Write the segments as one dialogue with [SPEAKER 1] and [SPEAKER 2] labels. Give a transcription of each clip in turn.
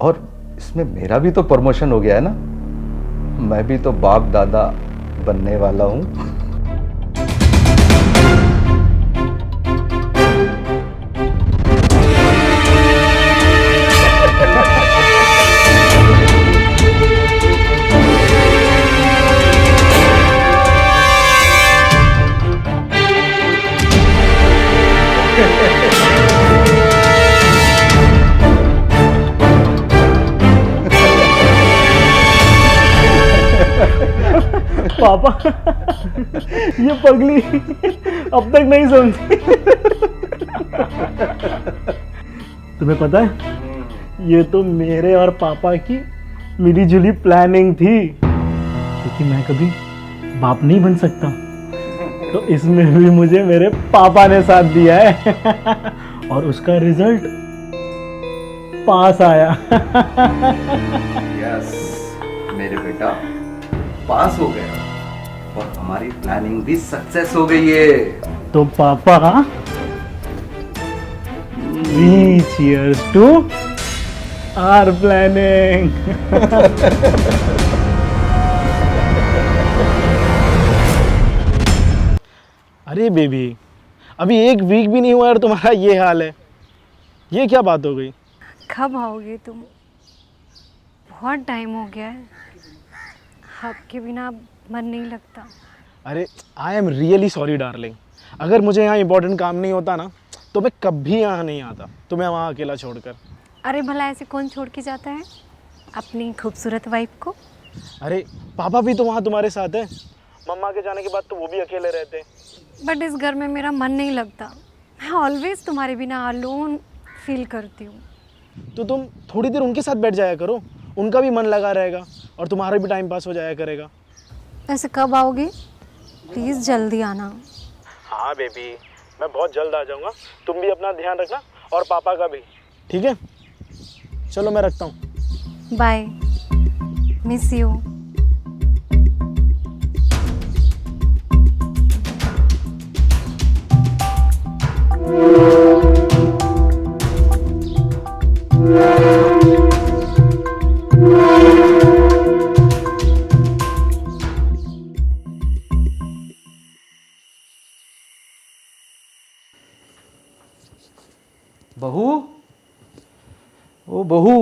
[SPEAKER 1] और इसमें मेरा भी तो प्रमोशन हो गया है ना, मैं भी तो बाप दादा बनने वाला हूँ।
[SPEAKER 2] पापा ये पगली अब तक नहीं समझी। तुम्हें पता है ये तो मेरे और पापा की मिलीजुली प्लानिंग थी, क्योंकि मैं कभी बाप नहीं बन सकता, तो इसमें भी मुझे मेरे पापा ने साथ दिया है और उसका रिजल्ट पास आया।
[SPEAKER 1] यस मेरे बेटा, पास हो गया और हमारी प्लानिंग भी सक्सेस हो गई है।
[SPEAKER 2] तो पापा चीयर्स टू आवर प्लानिंग। अरे बेबी, अभी एक वीक भी नहीं हुआ और तुम्हारा ये हाल है, ये क्या बात हो गई?
[SPEAKER 3] कब आओगे तुम? बहुत टाइम हो गया है, आपके बिना अब मन नहीं लगता।
[SPEAKER 2] अरे I am really sorry darling, अगर मुझे यहाँ इंपॉर्टेंट काम नहीं होता ना तो मैं कभी यहाँ नहीं आता तुम्हें वहाँ अकेला छोड़कर।
[SPEAKER 3] अरे भला ऐसे कौन छोड़ के जाता है अपनी खूबसूरत वाइफ को?
[SPEAKER 2] अरे पापा भी तो वहाँ तुम्हारे साथ है, मम्मा के जाने के बाद तो वो भी अकेले रहते हैं।
[SPEAKER 3] बट इस घर में मेरा मन नहीं लगता, मैं ऑलवेज तुम्हारे बिना अलोन फील करती हूँ।
[SPEAKER 2] तो तुम थोड़ी देर उनके साथ बैठ जाया करो, उनका भी मन लगा रहेगा और तुम्हारा भी टाइम पास हो जाया करेगा।
[SPEAKER 3] ऐसे कब आओगे? प्लीज़ जल्दी आना।
[SPEAKER 2] हाँ बेबी, मैं बहुत जल्द आ जाऊँगा, तुम भी अपना ध्यान रखना और पापा का भी, ठीक है? चलो मैं रखता हूँ।
[SPEAKER 3] Bye, miss you.
[SPEAKER 1] बहू, ओ बहू,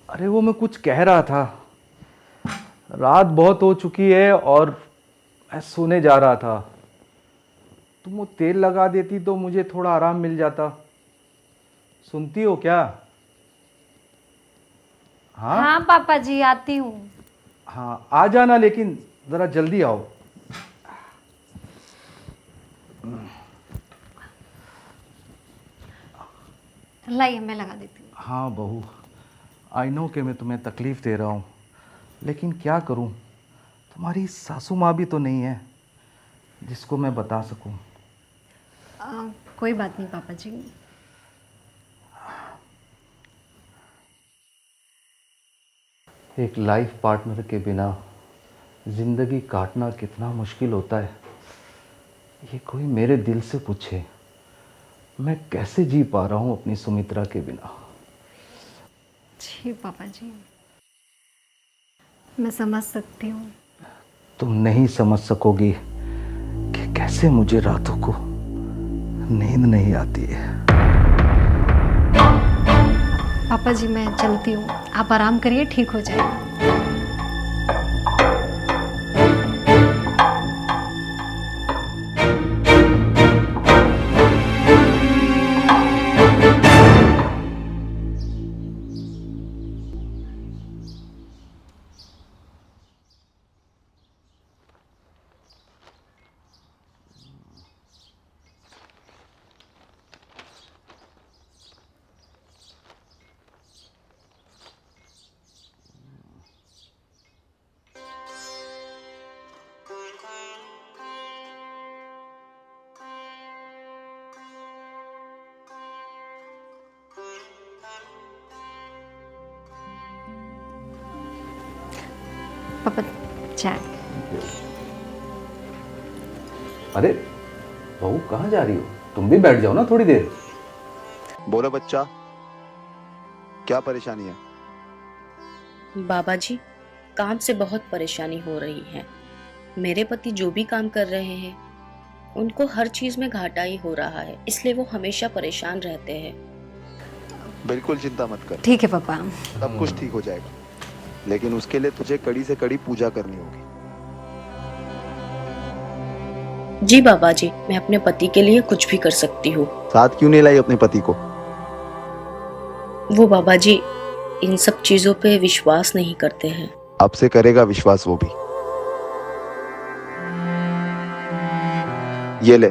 [SPEAKER 1] अरे वो मैं कुछ कह रहा था, रात बहुत हो चुकी है और मैं सोने जा रहा था। तुम वो तेल लगा देती तो मुझे थोड़ा आराम मिल जाता। सुनती हो क्या? हाँ
[SPEAKER 3] हाँ पापा जी, आती हूँ।
[SPEAKER 1] हाँ आ जाना, लेकिन ज़रा जल्दी आओ।
[SPEAKER 3] लाइए मैं लगा देती हूँ।
[SPEAKER 1] हाँ बहू, आई नो कि मैं तुम्हें तकलीफ़ दे रहा हूँ, लेकिन क्या करूँ, तुम्हारी सासू माँ भी तो नहीं है जिसको मैं बता सकूँ।
[SPEAKER 3] कोई बात नहीं पापा जी।
[SPEAKER 1] एक लाइफ पार्टनर के बिना ज़िंदगी काटना कितना मुश्किल होता है, ये कोई मेरे दिल से पूछे। मैं कैसे जी पा रहा हूँ अपनी सुमित्रा के बिना।
[SPEAKER 3] जी पापा जी, मैं समझ सकती हूँ।
[SPEAKER 1] तुम नहीं समझ सकोगी कि कैसे मुझे रातों को नींद नहीं आती है।
[SPEAKER 3] पापा जी मैं चलती हूँ, आप आराम करिए, ठीक हो जाएगा। पापा चाय।
[SPEAKER 1] अरे बहू, कहाँ जा रही हो? तुम भी बैठ जाओ ना थोड़ी देर।
[SPEAKER 4] बोलो बच्चा। क्या परेशानी है?
[SPEAKER 5] बाबा जी, काम से बहुत परेशानी हो रही है। मेरे पति जो भी काम कर रहे हैं उनको हर चीज में घाटा ही हो रहा है, इसलिए वो हमेशा परेशान रहते हैं।
[SPEAKER 4] बिल्कुल चिंता मत कर,
[SPEAKER 3] ठीक है पापा।
[SPEAKER 4] सब कुछ ठीक हो जाएगा, लेकिन उसके लिए तुझे कड़ी से कड़ी पूजा करनी होगी।
[SPEAKER 5] जी बाबा जी, मैं अपने पति के लिए कुछ भी कर सकती हूँ।
[SPEAKER 4] साथ क्यों नहीं लाई अपने पति को?
[SPEAKER 5] वो बाबा जी इन सब चीजों पे विश्वास नहीं करते हैं।
[SPEAKER 4] अब से करेगा विश्वास वो भी। ये ले,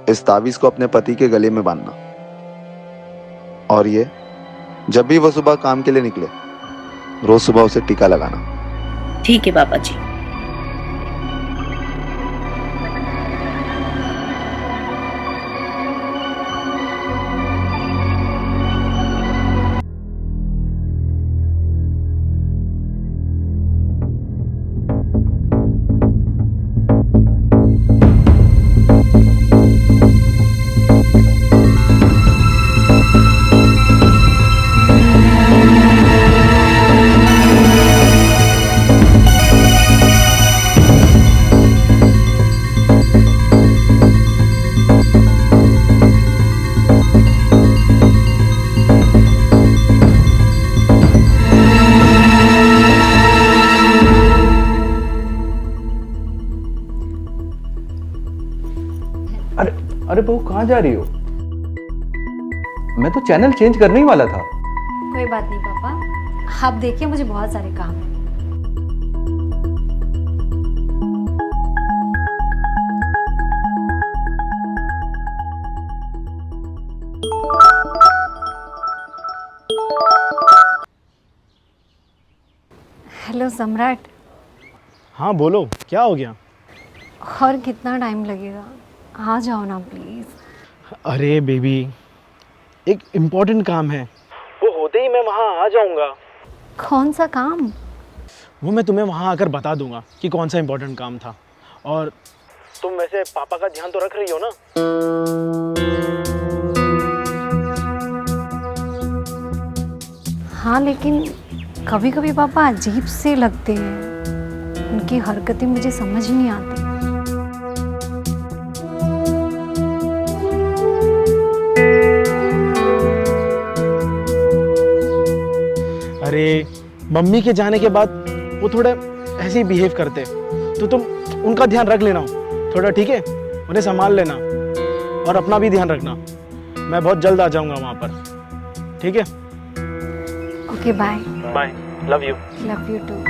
[SPEAKER 4] इस तावीज को अपने पति के गले में बांधना, और ये जब भी वो सुबह काम के लिए निकले रोज सुबह उसे टीका लगाना।
[SPEAKER 5] ठीक है बाबा जी।
[SPEAKER 1] अरे अरे बहू, कहाँ जा रही हो? मैं तो चैनल चेंज करने ही वाला था।
[SPEAKER 3] कोई बात नहीं पापा, आप देखिए मुझे बहुत सारे काम हैं। हेलो सम्राट।
[SPEAKER 2] हाँ बोलो, क्या हो गया?
[SPEAKER 3] और कितना टाइम लगेगा? आ जाओ ना प्लीज।
[SPEAKER 2] अरे बेबी, एक इम्पोर्टेंट काम है, वो होते ही मैं वहाँ आ जाऊँगा।
[SPEAKER 3] कौन सा काम?
[SPEAKER 2] वो मैं तुम्हें वहाँ आकर बता दूंगा कि कौन सा इम्पोर्टेंट काम था। और तुम वैसे पापा का ध्यान तो रख रही हो ना?
[SPEAKER 3] हाँ, लेकिन कभी कभी पापा अजीब से लगते हैं, उनकी हरकतें मुझे समझ ही नहीं आती।
[SPEAKER 2] अरे मम्मी के जाने के बाद वो थोड़े ऐसे ही बिहेव करते, तो तुम उनका ध्यान रख लेना थोड़ा, ठीक है? उन्हें संभाल लेना और अपना भी ध्यान रखना। मैं बहुत जल्द आ जाऊंगा वहाँ पर, ठीक है?
[SPEAKER 3] Okay, bye.
[SPEAKER 2] Bye, love you.
[SPEAKER 3] Love you too.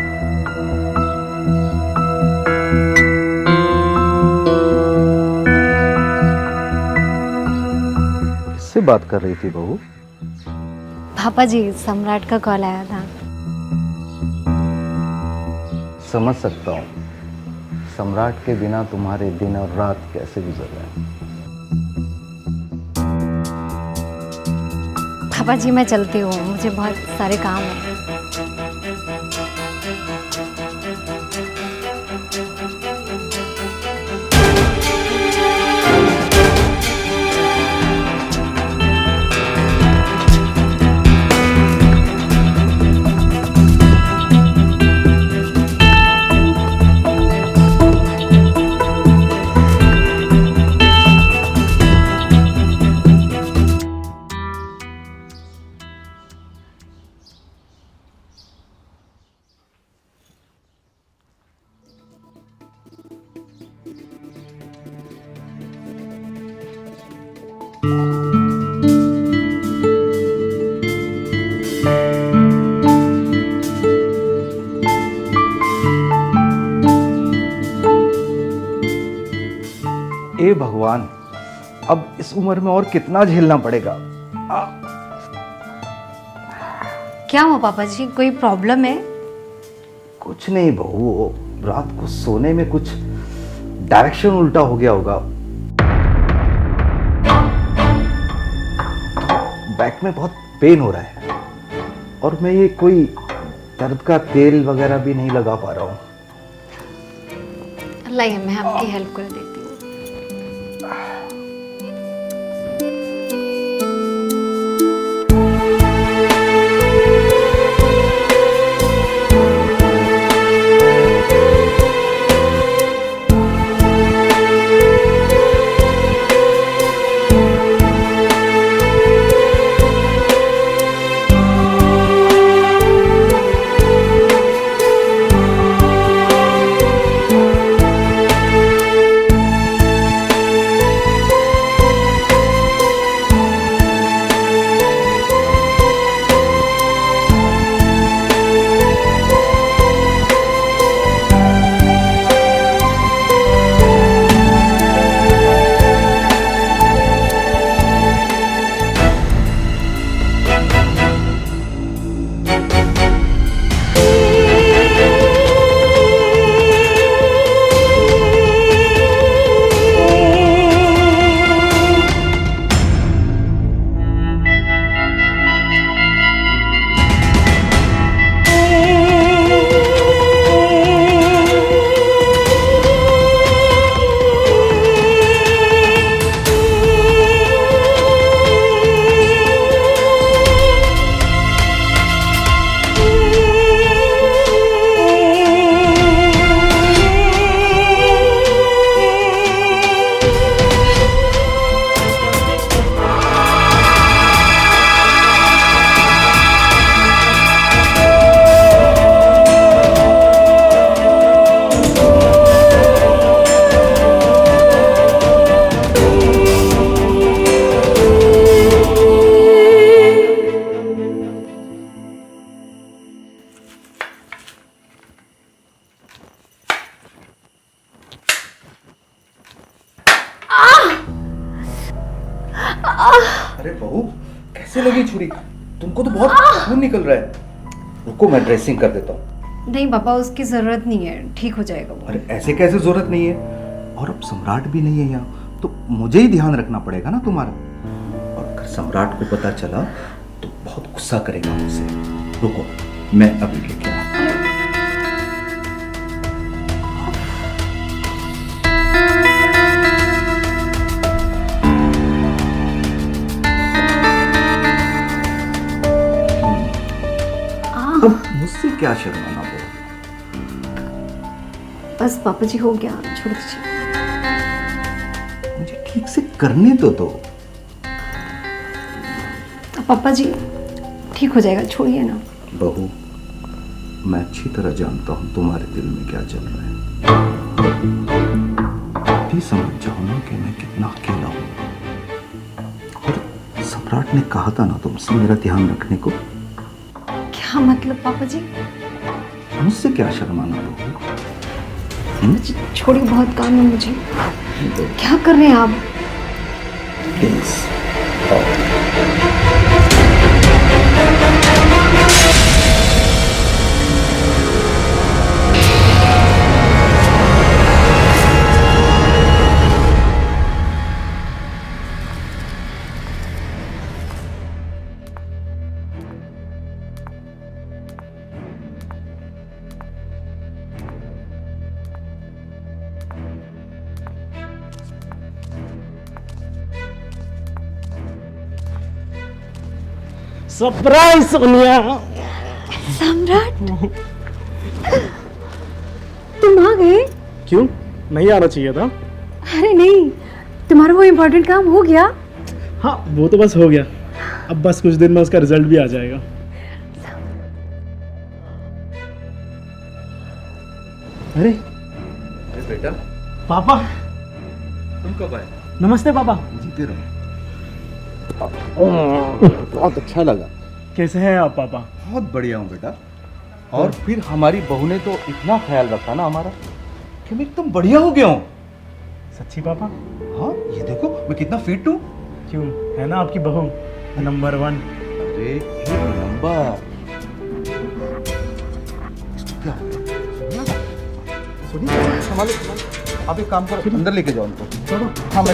[SPEAKER 1] किससे बात कर रही थी बहू?
[SPEAKER 3] पापा जी, सम्राट का कॉल आया था।
[SPEAKER 1] समझ सकता हूँ सम्राट के बिना तुम्हारे दिन और रात कैसे गुजर रहे हैं।
[SPEAKER 3] पापा जी मैं चलती हूँ, मुझे बहुत सारे काम हैं।
[SPEAKER 1] ए भगवान, अब इस उम्र में और कितना झेलना पड़ेगा।
[SPEAKER 3] क्या हुआ पापा जी, कोई प्रॉब्लम है?
[SPEAKER 1] कुछ नहीं बहू, वो रात को सोने में कुछ डायरेक्शन उल्टा हो गया होगा। बैक में बहुत पेन हो रहा है और मैं ये कोई दर्द का तेल वगैरह भी नहीं लगा पा रहा हूँ।
[SPEAKER 3] लाइए मैं आपकी हेल्प कर देती हूँ।
[SPEAKER 1] कैसे लगी छुरी? तुमको तो बहुत खून निकल रहा है। रुको मैं ड्रेसिंग कर देता हूँ।
[SPEAKER 3] नहीं पापा, उसकी ज़रूरत नहीं है, ठीक हो जाएगा वो।
[SPEAKER 1] अरे ऐसे कैसे जरूरत नहीं है? और अब सम्राट भी नहीं है यहाँ, तो मुझे ही ध्यान रखना पड़ेगा ना तुम्हारा। और अगर सम्राट को पता चला तो बहुत गुस्सा करेगा मुझसे। रुको मैं अभी लेके आता हूँ। अब मुझसे क्या शर्माना वो?
[SPEAKER 3] बस पापा जी हो गया, छोड़ दीजिए।
[SPEAKER 1] मुझे ठीक से करने तो दो।
[SPEAKER 3] पापा जी ठीक हो जाएगा, छोड़िए ना।
[SPEAKER 1] बहू, मैं अच्छी तरह जानता हूँ तुम्हारे दिल में क्या चल रहा है। अभी समझ जाओ ना कि मैं कितना अकेला हूँ। और सम्राट ने कहा था ना तुमसे मेरा ध्यान रखने को।
[SPEAKER 3] क्या मतलब पापा जी?
[SPEAKER 1] मुझसे क्या शर्माना बहू?
[SPEAKER 3] पापा जी छोड़िए, बहुत काम है मुझे। क्या कर रहे हैं आप?
[SPEAKER 1] Please
[SPEAKER 2] surprise Sonia.
[SPEAKER 3] सम्राट तुम आ गए?
[SPEAKER 2] क्यों नहीं आना चाहिए था?
[SPEAKER 3] अरे नहीं, तुम्हारा वो इम्पोर्टेंट काम हो गया?
[SPEAKER 2] हाँ वो तो बस हो गया, अब बस कुछ दिन में उसका रिजल्ट भी आ जाएगा। अरे
[SPEAKER 1] बेटा,
[SPEAKER 2] पापा,
[SPEAKER 1] तुम कब आए?
[SPEAKER 2] नमस्ते पापा।
[SPEAKER 1] जीते रहो। बहुत अच्छा लगा।
[SPEAKER 2] कैसे हैं आप पापा?
[SPEAKER 1] बहुत बढ़िया हूँ बेटा। और फिर हमारी बहू ने तो इतना ख्याल रखा ना हमारा कि मैं एकदम बढ़िया हो गया हूँ।
[SPEAKER 2] सच्ची पापा?
[SPEAKER 1] हाँ ये देखो मैं कितना फिट हूँ।
[SPEAKER 2] क्यों, है ना आपकी बहू नंबर 1?
[SPEAKER 1] अरे एक नंबर। इसको क्या हो गया? सुनिए संभालो संभालो। आप एक काम करो, अंदर लेके जाओ उनको।
[SPEAKER 2] चलो।
[SPEAKER 1] हाँ मैं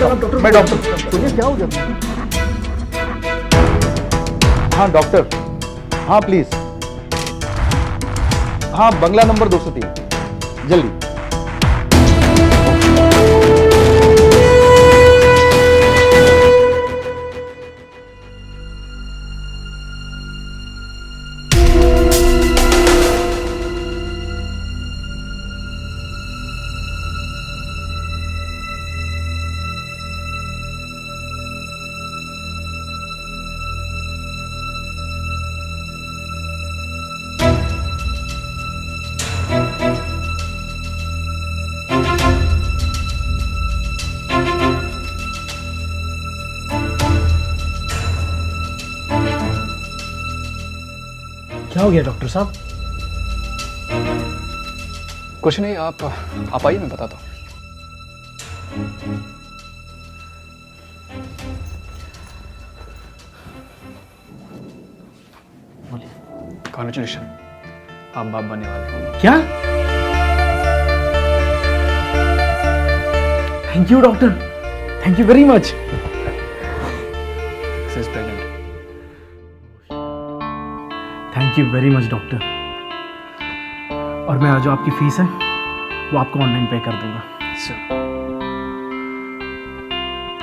[SPEAKER 1] डॉक्टर।
[SPEAKER 2] सुनिए क्या हो गया?
[SPEAKER 1] हाँ डॉक्टर, हाँ प्लीज। हाँ बंगला नंबर 203 जल्दी।
[SPEAKER 2] क्या हो गया डॉक्टर साहब?
[SPEAKER 6] कुछ नहीं, आप आइए, मैं बताता हूँ। कॉन्ग्रेचुलेशन, आप बाप बनने वाले हो।
[SPEAKER 2] क्या? Thank you doctor, thank you very much.
[SPEAKER 6] She is pregnant.
[SPEAKER 2] Thank you very much doctor. और मैं जो आपकी फीस है वो आपको ऑनलाइन पे कर दूंगा।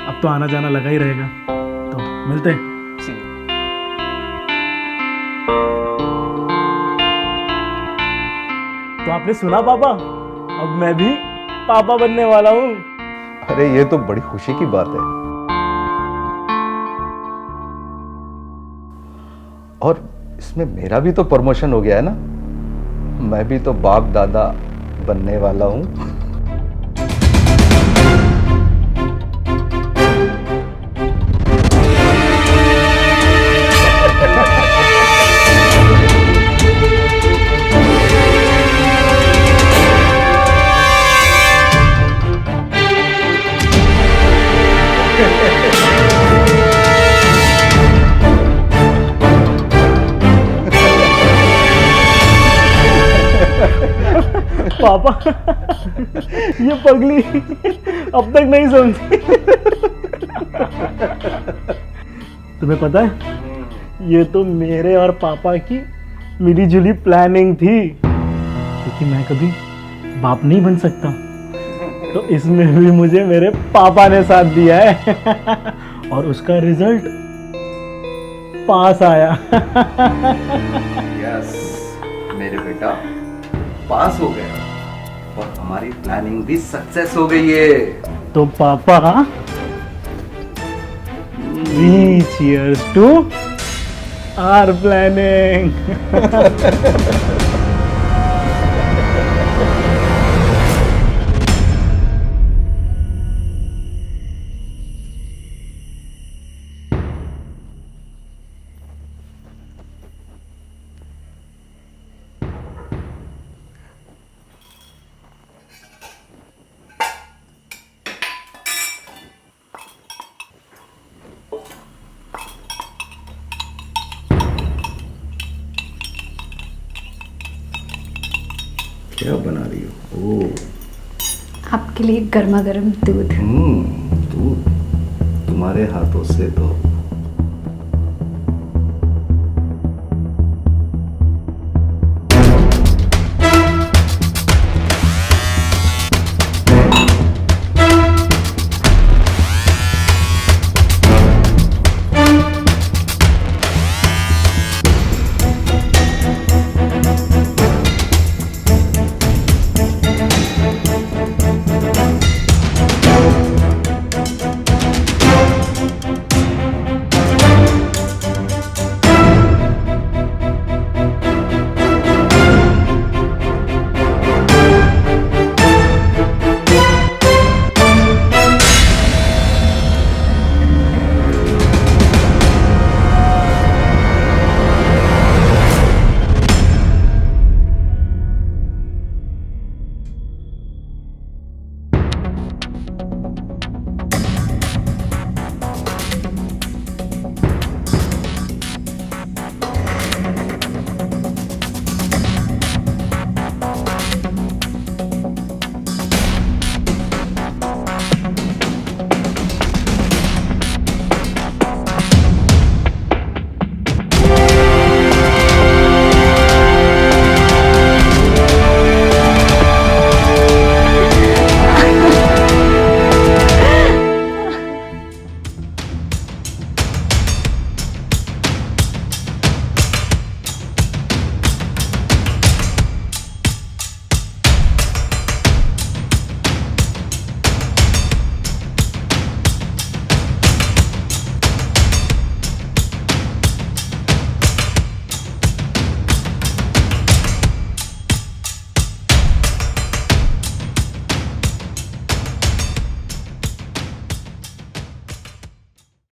[SPEAKER 2] अब तो आना जाना लगा ही रहेगा, तो मिलते हैं।
[SPEAKER 6] सी यू।
[SPEAKER 2] तो आपने सुना पापा, अब मैं भी पापा बनने वाला हूँ।
[SPEAKER 1] अरे ये तो बड़ी खुशी की बात है। और इसमें मेरा भी तो प्रमोशन हो गया है ना। मैं भी तो बाप दादा बनने वाला हूँ।
[SPEAKER 2] पापा ये पगली अब तक नहीं समझी। तुम्हें पता है ये तो मेरे और पापा की मिली जुली प्लानिंग थी, क्योंकि मैं कभी बाप नहीं बन सकता, तो इसमें भी मुझे मेरे पापा ने साथ दिया है और उसका रिजल्ट पास आया।
[SPEAKER 1] यस मेरे बेटा, पास हो गया और हमारी प्लानिंग भी सक्सेस हो गई है।
[SPEAKER 2] तो पापा cheers to our planning।
[SPEAKER 1] क्या बना रही हो? ओह
[SPEAKER 3] आपके लिए गर्मा गर्म दूध।
[SPEAKER 1] दूध। तुम्हारे हाथों से तो